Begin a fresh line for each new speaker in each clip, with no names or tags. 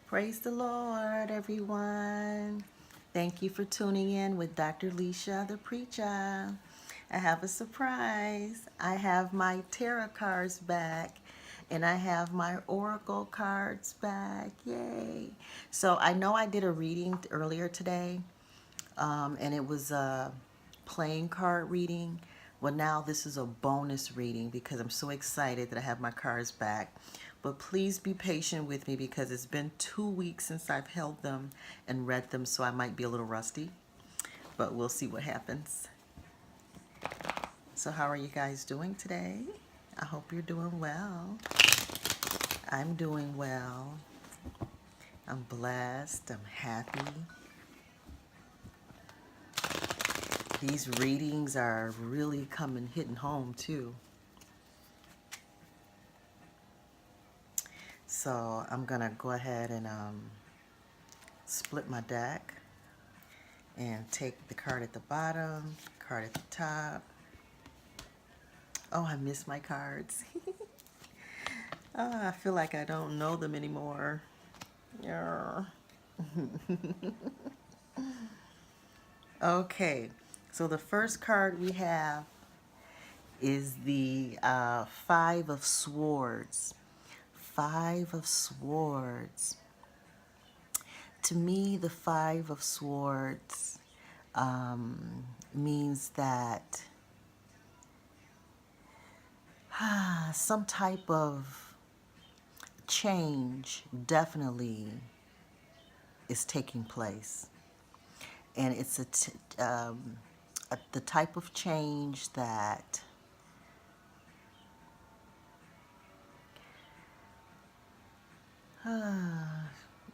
Praise the Lord, everyone. Thank you for tuning in with Dr. Lesia the Preacha. I have a surprise. I have my tarot cards back and I have my oracle cards back. Yay. So I know I did a reading earlier today, and it was a playing card reading. Well, now this is a bonus reading because I'm so excited that I have my cards back. But please be patient with me because it's been 2 weeks since I've held them and read them, so I might be a little rusty. But we'll see what happens. So how are you guys doing today? I hope you're doing well. I'm doing well. I'm blessed. I'm happy. These readings are really hitting home too. So I'm gonna go ahead and split my deck and take the card at the bottom, card at the top. Oh, I miss my cards. Oh, I feel like I don't know them anymore. Yeah. Okay, so the first card we have is the Five of Swords. Five of Swords. To me, the Five of Swords means that some type of change definitely is taking place. And it's the type of change that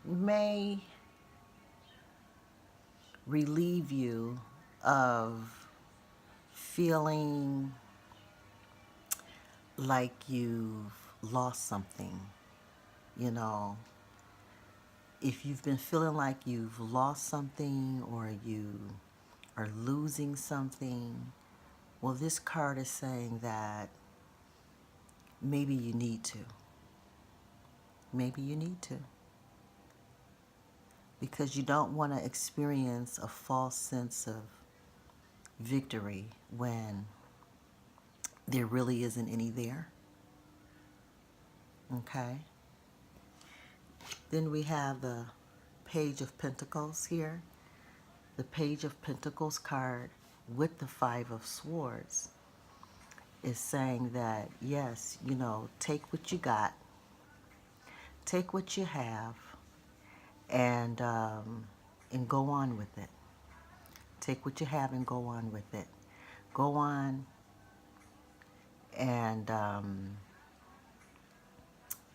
may relieve you of feeling like you've lost something. You know, if you've been feeling like you've lost something or you are losing something, well, this card is saying that maybe you need to. Maybe you need to. Because you don't want to experience a false sense of victory when there really isn't any there. Okay? Then we have the Page of Pentacles here. The Page of Pentacles card with the Five of Swords is saying that, yes, you know, take what you got, take what you have, and go on with it. Take what you have and go on with it. Go on and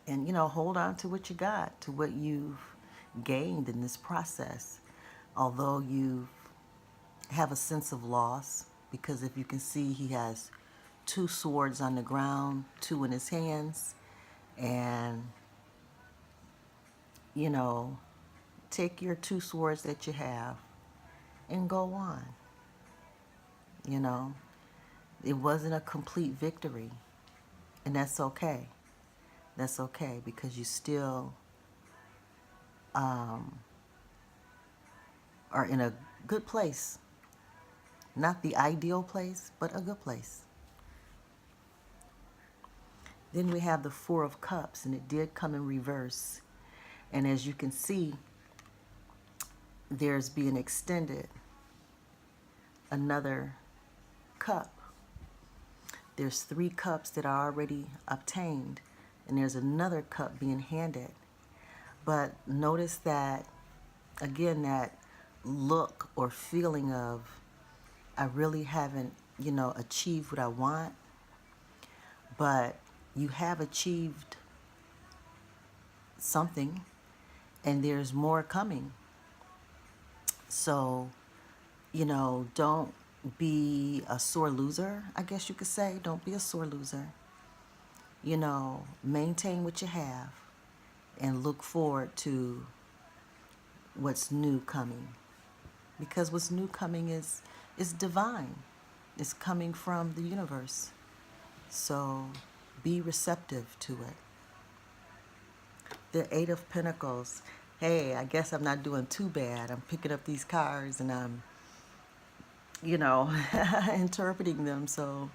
you know, hold on to what you got, to what you've gained in this process. Although you have a sense of loss, because if you can see, he has two swords on the ground, two in his hands, and you know, take your two swords that you have and go on. You know, it wasn't a complete victory, and that's okay. That's okay, because you still are in a good place. Not the ideal place, but a good place. Then we have the Four of Cups, and it did come in reverse. And as you can see, there's being extended another cup. There's 3 cups that are already obtained, and there's another cup being handed. But notice that, again, that look or feeling of, I really haven't, you know, achieved what I want, but you have achieved something, and there's more coming. So, you know, don't be a sore loser, I guess you could say. Don't be a sore loser. You know, maintain what you have and look forward to what's new coming. Because what's new coming is divine. It's coming from the universe. So be receptive to it. The Eight of Pentacles. hey, I guess I'm not doing too bad. I'm picking up these cards and I'm, you know, interpreting them. So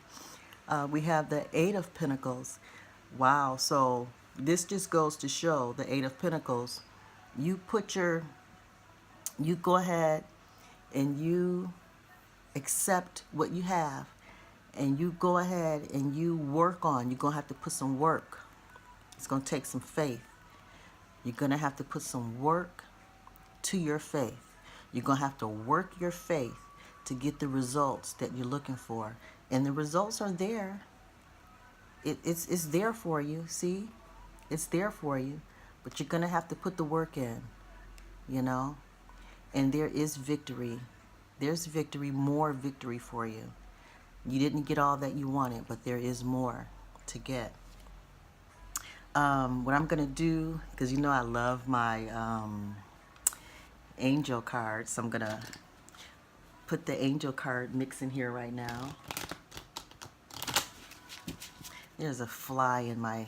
we have the Eight of Pentacles. Wow. So this just goes to show the Eight of Pentacles. You put your, you go ahead and you accept what you have, and you go ahead and you work on. You're going to have to put some work. It's going to take some faith. You're going to have to put some work to your faith. You're going to have to work your faith to get the results that you're looking for. And the results are there. It's there for you, see? It's there for you. But you're going to have to put the work in, you know? And there is victory. There's victory, more victory for you. You didn't get all that you wanted, but there is more to get. What I'm going to do, because you know I love my angel cards, so I'm going to put the angel card mix in here right now. There's a fly in my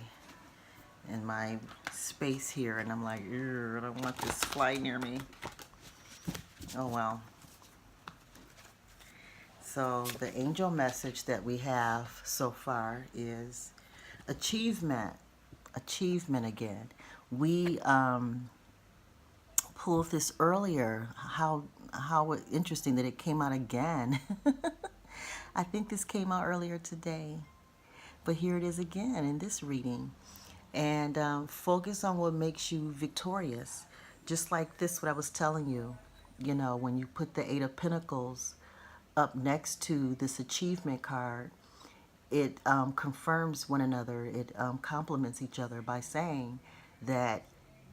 space here, and I'm like, I don't want this fly near me. Oh well. So the angel message that we have so far is achievement. Achievement again. We pulled this earlier. How interesting that it came out again. I think this came out earlier today. But here it is again in this reading. And focus on what makes you victorious. Just like this, what I was telling you. You know, when you put the Eight of Pentacles up next to this achievement card, it confirms one another. It complements each other by saying that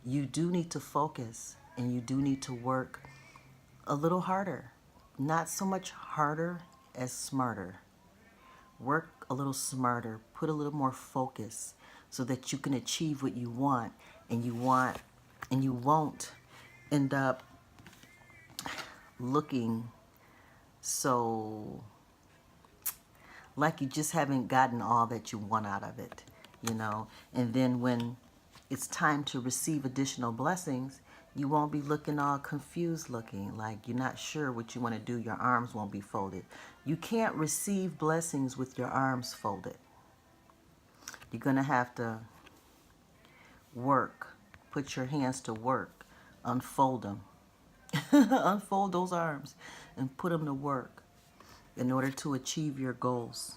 you do need to focus and you do need to work a little harder. Not so much harder as smarter. Work a little smarter. Put a little more focus so that you can achieve what you want, and you won't end up looking so like you just haven't gotten all that you want out of it, you know. And then when it's time to receive additional blessings, you won't be looking all confused looking, like you're not sure what you want to do. Your arms won't be folded. You can't receive blessings with your arms folded. You're going to have to work, put your hands to work, unfold them. Unfold those arms and put them to work in order to achieve your goals.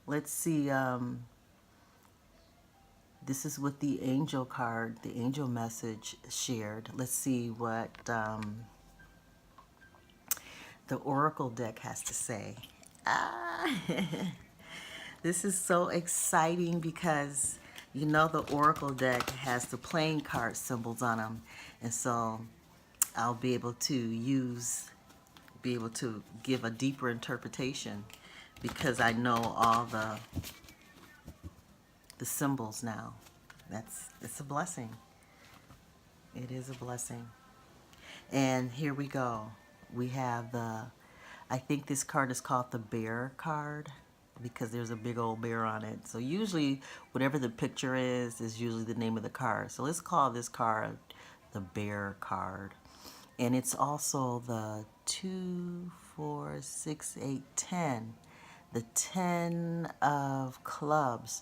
Let's see, this is what the angel card, the angel message shared. Let's see what the oracle deck has to say. This is so exciting because you know the oracle deck has the playing card symbols on them, and so I'll be able to give a deeper interpretation because I know all the symbols now. It's a blessing. It is a blessing. And here we go. We have I think this card is called the bear card because there's a big old bear on it. So usually whatever the picture is usually the name of the card. So let's call this card the bear card. And it's also the 2, 4, 6, 8, 10. The 10 of clubs.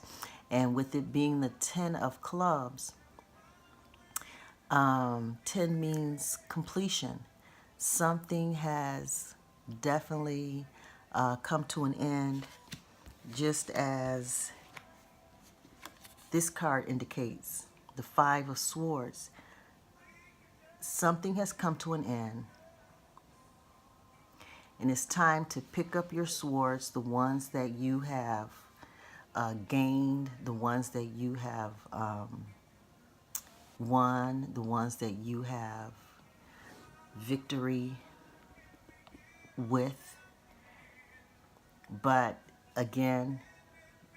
And with it being the 10 of clubs, 10 means completion. Something has definitely come to an end, just as this card indicates, the 5 of swords. Something has come to an end, and it's time to pick up your swords, the ones that you have gained, the ones that you have won, the ones that you have victory with. But again,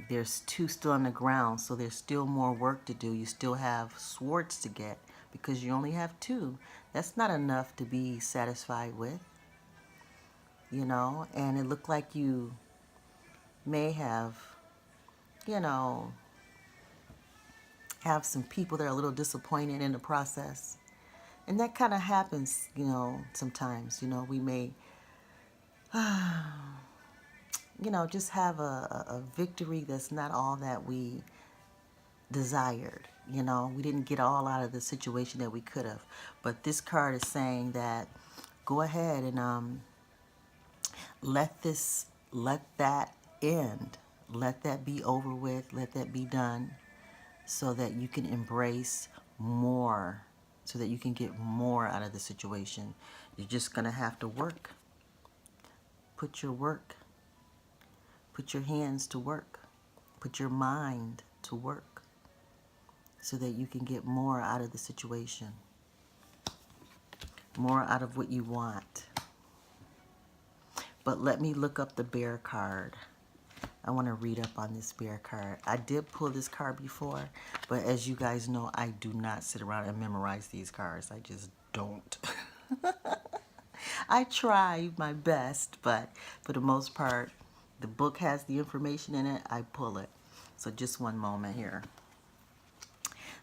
there's 2 still on the ground, so there's still more work to do. You still have swords to get because you only have 2. That's not enough to be satisfied with, you know. And it looked like you may have, you know, have some people that are a little disappointed in the process. And that kind of happens, sometimes. We may, just have a victory that's not all that we desired. We didn't get all out of the situation that we could have. But this card is saying that go ahead and let that end. Let that be over with. Let that be done so that you can embrace more, so that you can get more out of the situation. You're just going to have to work. Put your hands to work. Put your mind to work so that you can get more out of the situation. More out of what you want. But let me look up the bear card. I want to read up on this bear card. I did pull this card before, but as you guys know, I do not sit around and memorize these cards. I just don't. I try my best, but for the most part, the book has the information in it. I pull it. So just one moment here.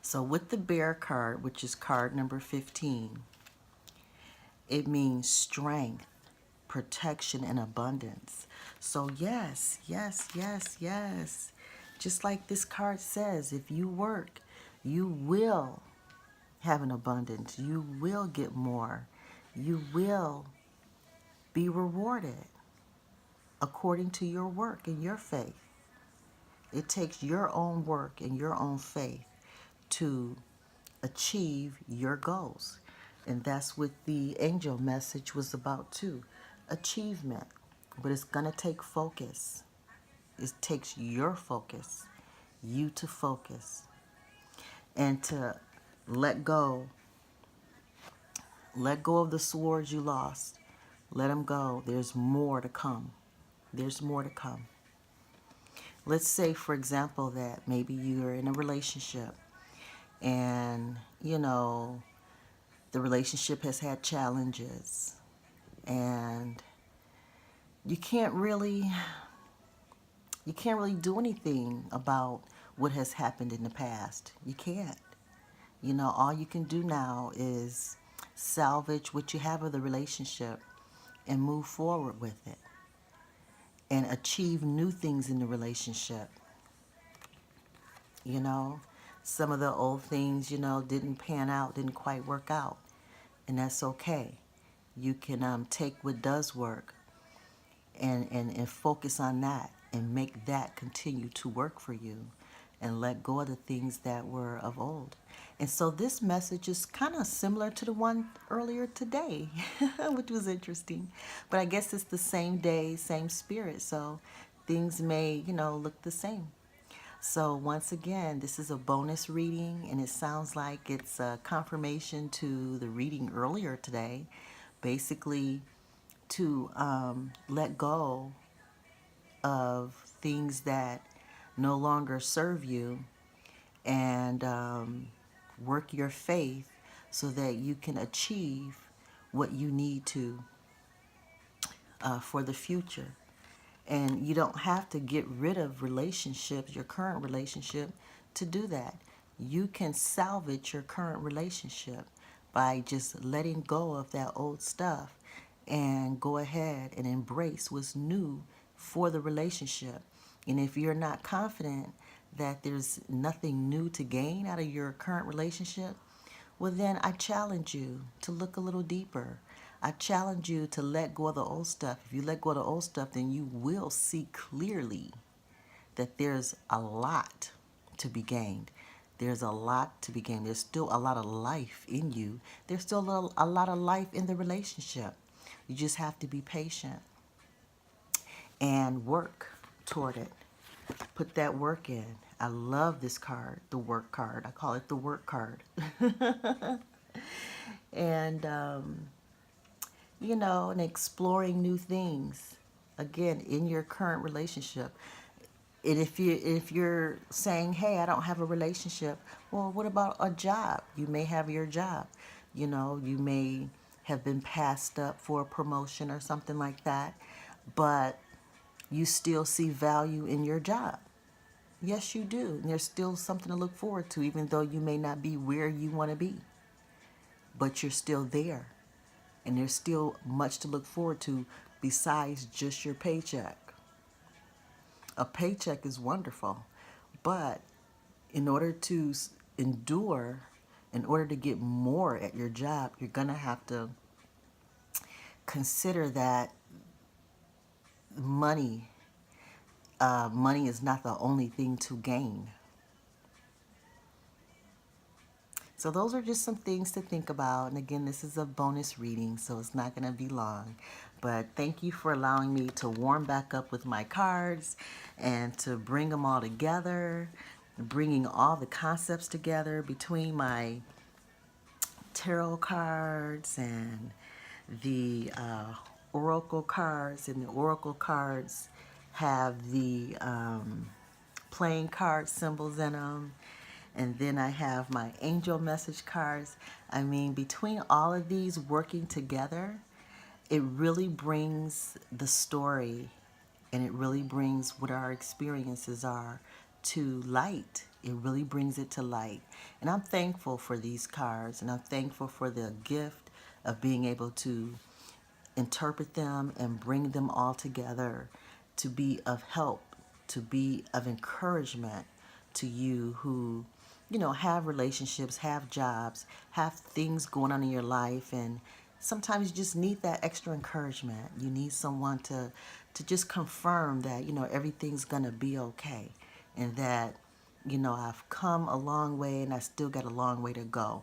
So with the bear card, which is card number 15, it means strength, protection, and abundance. So yes. Just like this card says, if you work, you will have an abundance. You will get more. You will be rewarded according to your work and your faith. It takes your own work and your own faith to achieve your goals. And that's what the angel message was about too. Achievement. But it's going to take focus. It takes your focus. You to focus. And to let go. Let go of the swords you lost. Let them go. There's more to come. There's more to come. Let's say, for example, that maybe you're in a relationship and, the relationship has had challenges and you can't really do anything about what has happened in the past. You can't. All you can do now is salvage what you have of the relationship and move forward with it and achieve new things in the relationship. Some of the old things, didn't pan out, didn't quite work out, and that's okay. You can take what does work and focus on that and make that continue to work for you and let go of the things that were of old. And so this message is kind of similar to the one earlier today, which was interesting. But I guess it's the same day, same spirit, so things may, look the same. So once again, this is a bonus reading, and it sounds like it's a confirmation to the reading earlier today, basically to let go of things that no longer serve you and work your faith so that you can achieve what you need to for the future. And you don't have to get rid of relationships, your current relationship, to do that. You can salvage your current relationship by just letting go of that old stuff and go ahead and embrace what's new for the relationship. And if you're not confident that there's nothing new to gain out of your current relationship, well then I challenge you to look a little deeper. I challenge you to let go of the old stuff. If you let go of the old stuff, then you will see clearly that there's a lot to be gained. There's a lot to be gained. There's still a lot of life in you. There's still a lot of life in the relationship. You just have to be patient and work toward it. Put that work in. I love this card, the work card. I call it the work card. And, and exploring new things, again, in your current relationship. And if you're saying, hey, I don't have a relationship, well, what about a job? You may have your job. You may have been passed up for a promotion or something like that, but you still see value in your job. Yes, you do. And there's still something to look forward to, even though you may not be where you want to be. But you're still there. And there's still much to look forward to besides just your paycheck. A paycheck is wonderful, but in order to endure, in order to get more at your job, you're going to have to consider that money, money is not the only thing to gain. So those are just some things to think about. And again, this is a bonus reading, so it's not going to be long. But thank you for allowing me to warm back up with my cards and to bring them all together, bringing all the concepts together between my tarot cards and the oracle cards. And the oracle cards have the playing card symbols in them. And then I have my angel message cards. I mean, between all of these working together, it really brings the story, and it really brings what our experiences are to light. It really brings it to light. And I'm thankful for these cards, and I'm thankful for the gift of being able to interpret them and bring them all together to be of help, to be of encouragement to you who, you know, have relationships, have jobs, have things going on in your life, and sometimes you just need that extra encouragement. You need someone to just confirm that, you know, everything's gonna be okay, and that, you know, I've come a long way and I still got a long way to go.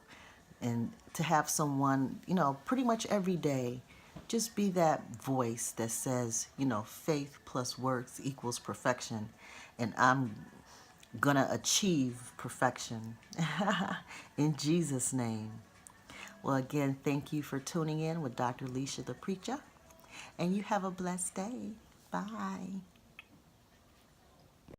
And to have someone, you know, pretty much every day just be that voice that says, you know, faith plus works equals perfection. And I'm gonna achieve perfection in Jesus' name. Well, again, thank you for tuning in with Dr. Lesia the Preacha, and you have a blessed day. Bye.